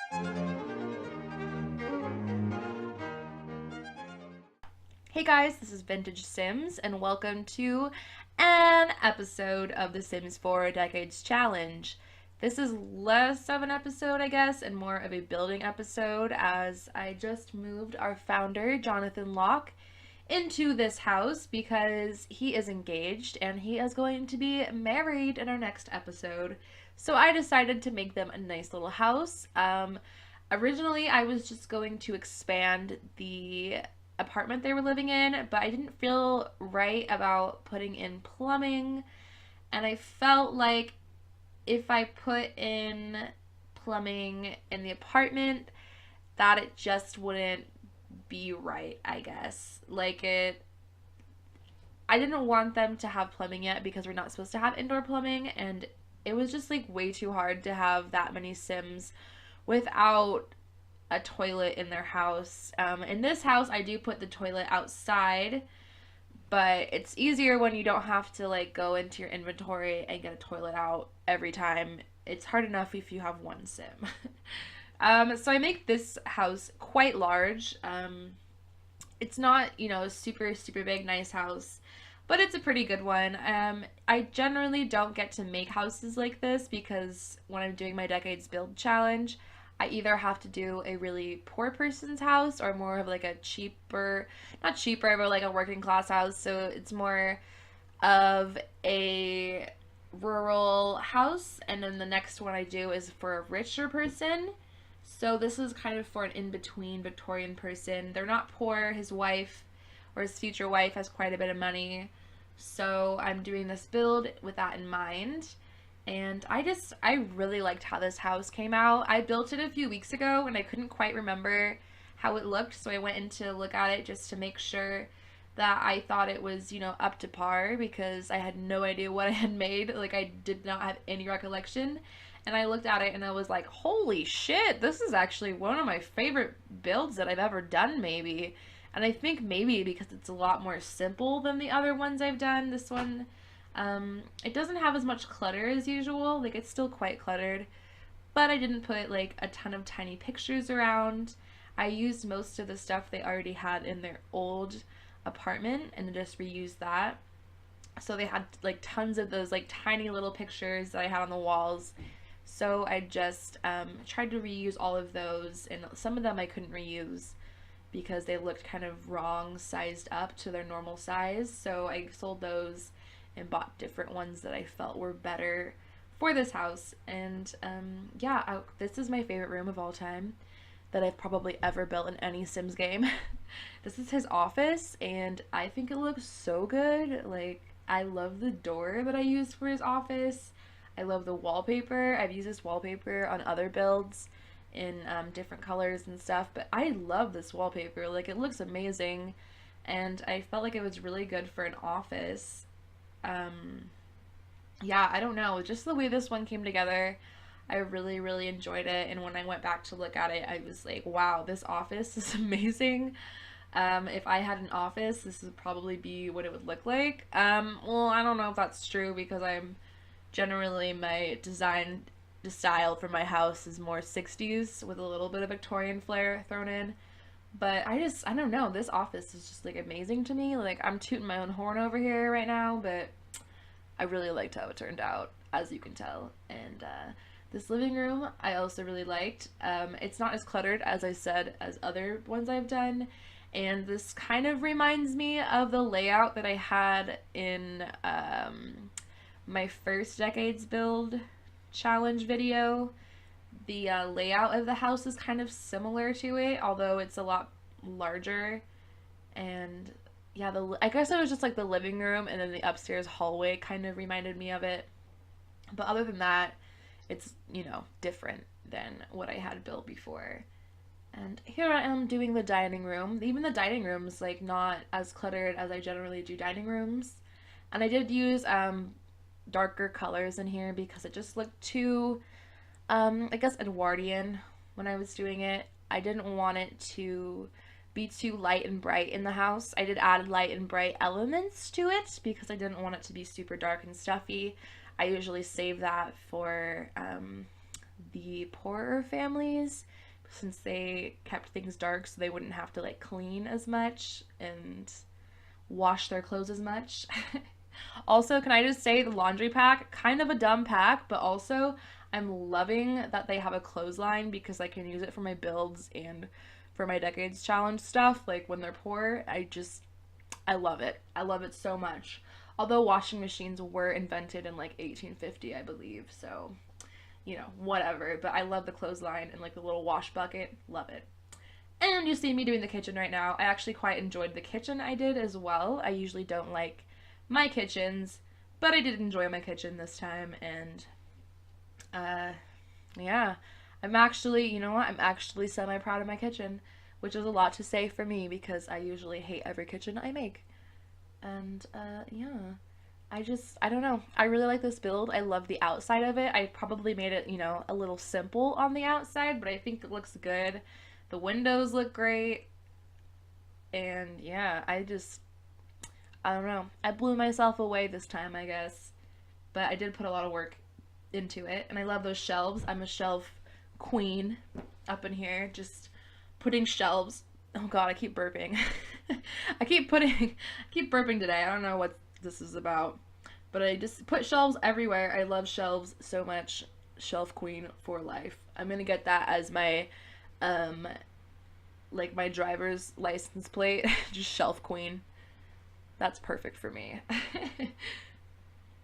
Hey guys, this is Vintage Sims, and welcome to an episode of the Sims 4 Decades Challenge. This is less of an episode, I guess, and more of a building episode, as I just moved our founder, Jonathan Locke, into this house because he is engaged and he is going to be married in our next episode. So I decided to make them a nice little house. Originally, I was just going to expand the apartment they were living in, but I didn't feel right about putting in plumbing, and I felt like if I put in plumbing in the apartment, that it just wouldn't be right, I guess. I didn't want them to have plumbing yet because we're not supposed to have indoor plumbing, and it was just like way too hard to have that many Sims without a toilet in their house. In this house, I do put the toilet outside, but it's easier when you don't have to like go into your inventory and get a toilet out every time. It's hard enough if you have one Sim. So I make this house quite large. It's not, a super, super big, nice house, but it's a pretty good one. I generally don't get to make houses like this because when I'm doing my Decades Build Challenge, I either have to do a really poor person's house or more of like a cheaper, not cheaper, but like a working class house. So it's more of a rural house. And then the next one I do is for a richer person. So this is kind of for an in-between Victorian person. They're not poor. His wife or his future wife has quite a bit of money. So I'm doing this build with that in mind. And I really liked how this house came out. I built it a few weeks ago and I couldn't quite remember how it looked, so I went in to look at it just to make sure that I thought it was, up to par because I had no idea what I had made. Like, I did not have any recollection. And I looked at it and I was like, holy shit, this is actually one of my favorite builds that I've ever done, maybe. And I think maybe because it's a lot more simple than the other ones I've done, this one it doesn't have as much clutter as usual. Like, it's still quite cluttered, but I didn't put like a ton of tiny pictures around. I used most of the stuff they already had in their old apartment and just reused that. So they had like tons of those like tiny little pictures that I had on the walls. So I just tried to reuse all of those, and some of them I couldn't reuse because they looked kind of wrong sized up to their normal size. So I sold those and bought different ones that I felt were better for this house. And this is my favorite room of all time that I've probably ever built in any Sims game. This is his office, and I think it looks so good. Like, I love the door that I used for his office. I love the wallpaper. I've used this wallpaper on other builds in different colors and stuff, but I love this wallpaper. Like, it looks amazing, and I felt like it was really good for an office. I don't know, just the way this one came together, I really, really enjoyed it. And when I went back to look at it, I was like, wow, this office is amazing. If I had an office, this would probably be what it would look like. Well, I don't know if that's true because I'm generally, my style for my house is more 60s with a little bit of Victorian flair thrown in. But I don't know, this office is just like amazing to me. Like, I'm tooting my own horn over here right now, but I really liked how it turned out, as you can tell. And this living room I also really liked. It's not as cluttered, as I said, as other ones I've done. And this kind of reminds me of the layout that I had in my first Decades Build Challenge video. The layout of the house is kind of similar to it, although it's a lot larger. And yeah, I guess it was just like the living room and then the upstairs hallway kind of reminded me of it. But other than that, it's, different than what I had built before. And here I am doing the dining room. Even the dining room's like not as cluttered as I generally do dining rooms. And I did use darker colors in here because it just looked too I guess Edwardian when I was doing it. I didn't want it to be too light and bright in the house. I did add light and bright elements to it because I didn't want it to be super dark and stuffy. I usually save that for the poorer families since they kept things dark so they wouldn't have to like clean as much and wash their clothes as much. Also, can I just say the laundry pack, kind of a dumb pack, but also I'm loving that they have a clothesline because I can use it for my builds and for my decades challenge stuff. Like when they're poor, I love it. I love it so much. Although washing machines were invented in like 1850, I believe. So, whatever. But I love the clothesline and like the little wash bucket. Love it. And you see me doing the kitchen right now. I actually quite enjoyed the kitchen I did as well. I usually don't like my kitchens, but I did enjoy my kitchen this time. And yeah, I'm actually, you know what? I'm actually semi proud of my kitchen, which is a lot to say for me because I usually hate every kitchen I make. And yeah, I don't know. I really like this build. I love the outside of it. I probably made it, a little simple on the outside, but I think it looks good. The windows look great. And yeah, I don't know. I blew myself away this time, I guess. But I did put a lot of work into it. And I love those shelves. I'm a shelf queen up in here. Just putting shelves. Oh god, I keep burping. I keep burping today. I don't know what this is about. But I just put shelves everywhere. I love shelves so much. Shelf queen for life. I'm gonna get that as my like my driver's license plate. Just shelf queen. That's perfect for me.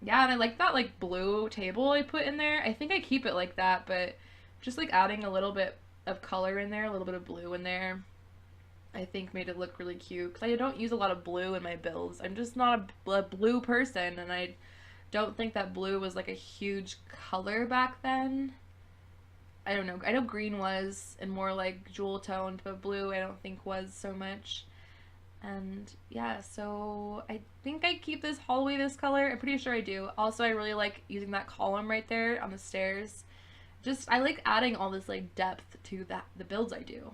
Yeah, and I like that like blue table I put in there. I think I keep it like that, but just like adding a little bit of color in there, a little bit of blue in there, I think made it look really cute. Because I don't use a lot of blue in my builds. I'm just not a blue person, and I don't think that blue was like a huge color back then. I don't know. I know green was, and more like jewel toned, but blue I don't think was so much. And yeah, so I think I keep this hallway this color. I'm pretty sure I do. Also, I really like using that column right there on the stairs. I like adding all this like depth to the builds I do.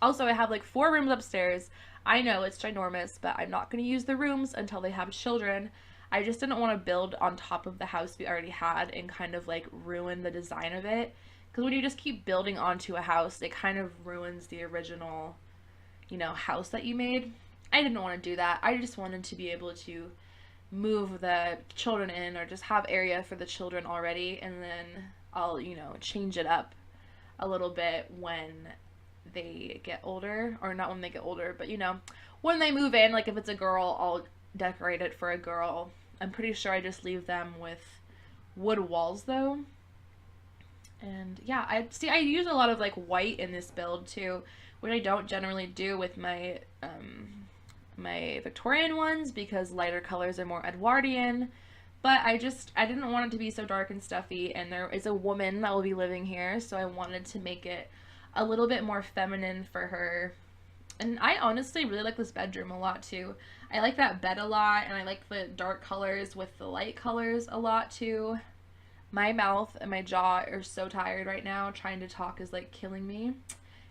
Also, I have like 4 rooms upstairs. I know it's ginormous, but I'm not going to use the rooms until they have children. I just didn't want to build on top of the house we already had and kind of like ruin the design of it. Because when you just keep building onto a house, it kind of ruins the original, house that you made. I didn't want to do that. I just wanted to be able to move the children in or just have area for the children already, and then I'll, change it up a little bit when they get older, or not when they get older, but when they move in. Like if it's a girl, I'll decorate it for a girl. I'm pretty sure I just leave them with wood walls though. And yeah, I use a lot of like white in this build too, which I don't generally do with my my Victorian ones because lighter colors are more Edwardian. But I didn't want it to be so dark and stuffy, and there is a woman that will be living here, so I wanted to make it a little bit more feminine for her. And I honestly really like this bedroom a lot too. I like that bed a lot, and I like the dark colors with the light colors a lot too. My mouth and my jaw are so tired right now. Trying to talk is like killing me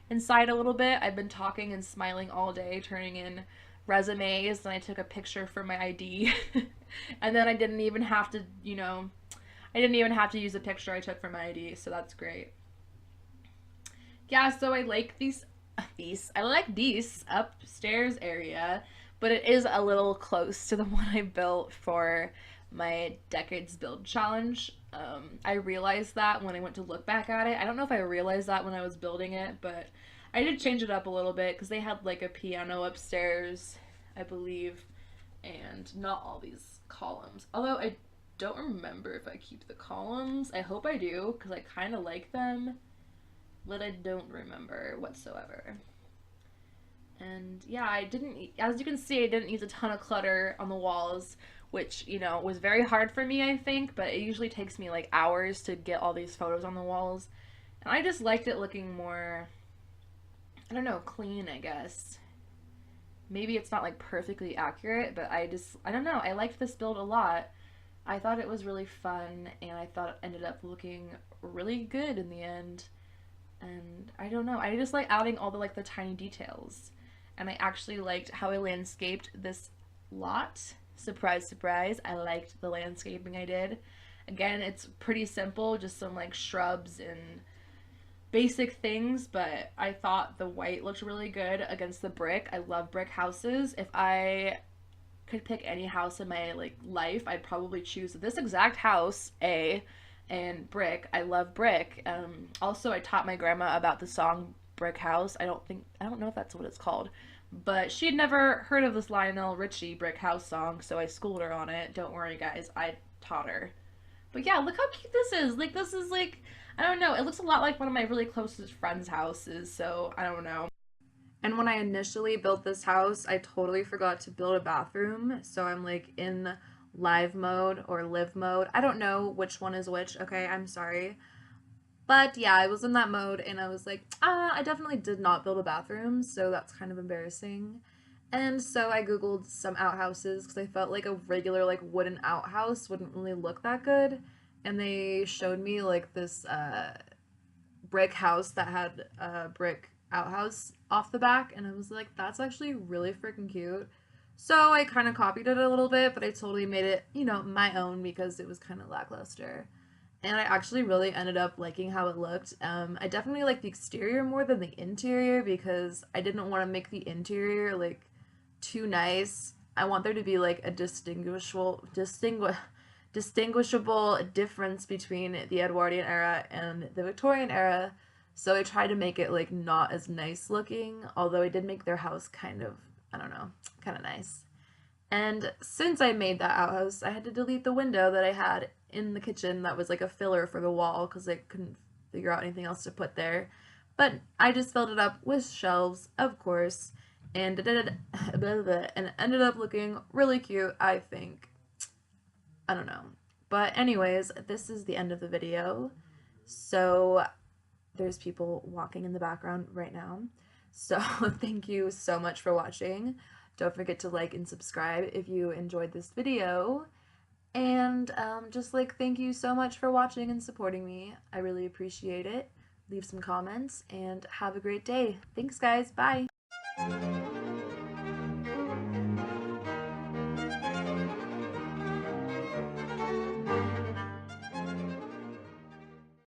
inside a little bit. I've been talking and smiling all day, turning in resumes, and I took a picture for my ID. And then I didn't even have to, use a picture I took for my ID, so that's great. Yeah, so I like I like these upstairs area, but it is a little close to the one I built for my Decades Build Challenge. I realized that when I went to look back at it. I don't know if I realized that when I was building it, but I did change it up a little bit because they had like a piano upstairs, I believe, and not all these columns. Although I don't remember if I keep the columns. I hope I do because I kind of like them, but I don't remember whatsoever. And yeah, as you can see, I didn't use a ton of clutter on the walls, which, was very hard for me, I think, but it usually takes me like hours to get all these photos on the walls. And I just liked it looking more, I don't know, clean, I guess. Maybe it's not like perfectly accurate, but I don't know, I liked this build a lot. I thought it was really fun, and I thought it ended up looking really good in the end. And I don't know, I just like adding all the the tiny details. And I actually liked how I landscaped this lot. Surprise, surprise, I liked the landscaping I did. Again, it's pretty simple, just some like shrubs and basic things, but I thought the white looked really good against the brick. I love brick houses. If I could pick any house in my like life, I'd probably choose this exact house, A, and brick. I love brick. Also, I taught my grandma about the song Brick House. I don't know if that's what it's called, but she had never heard of this Lionel Richie Brick House song, so I schooled her on it. Don't worry, guys, I taught her. But yeah, look how cute this is. Like, this is like, I don't know. It looks a lot like one of my really closest friends' houses, so I don't know. And when I initially built this house, I totally forgot to build a bathroom. So I'm like in live mode or live mode. I don't know which one is which. Okay, I'm sorry. But yeah, I was in that mode and I was like, I definitely did not build a bathroom. So that's kind of embarrassing. And so I Googled some outhouses because I felt like a regular, like, wooden outhouse wouldn't really look that good. And they showed me like this brick house that had a brick outhouse off the back, and I was like, that's actually really freaking cute. So I kind of copied it a little bit, but I totally made it, you know, my own because it was kind of lackluster. And I actually really ended up liking how it looked. I definitely like the exterior more than the interior because I didn't want to make the interior like too nice. I want there to be like a distinguishable difference between the Edwardian era and the Victorian era. So I tried to make it like not as nice looking, although I did make their house kind of, I don't know, kind of nice. And since I made that outhouse, I had to delete the window that I had in the kitchen that was like a filler for the wall because I couldn't figure out anything else to put there. But I just filled it up with shelves, of course, and it ended up looking really cute, I think. I don't know. But anyways, this is the end of the video. So there's people walking in the background right now. So thank you so much for watching. Don't forget to like and subscribe if you enjoyed this video. And just like thank you so much for watching and supporting me. I really appreciate it. Leave some comments and have a great day. Thanks guys. Bye.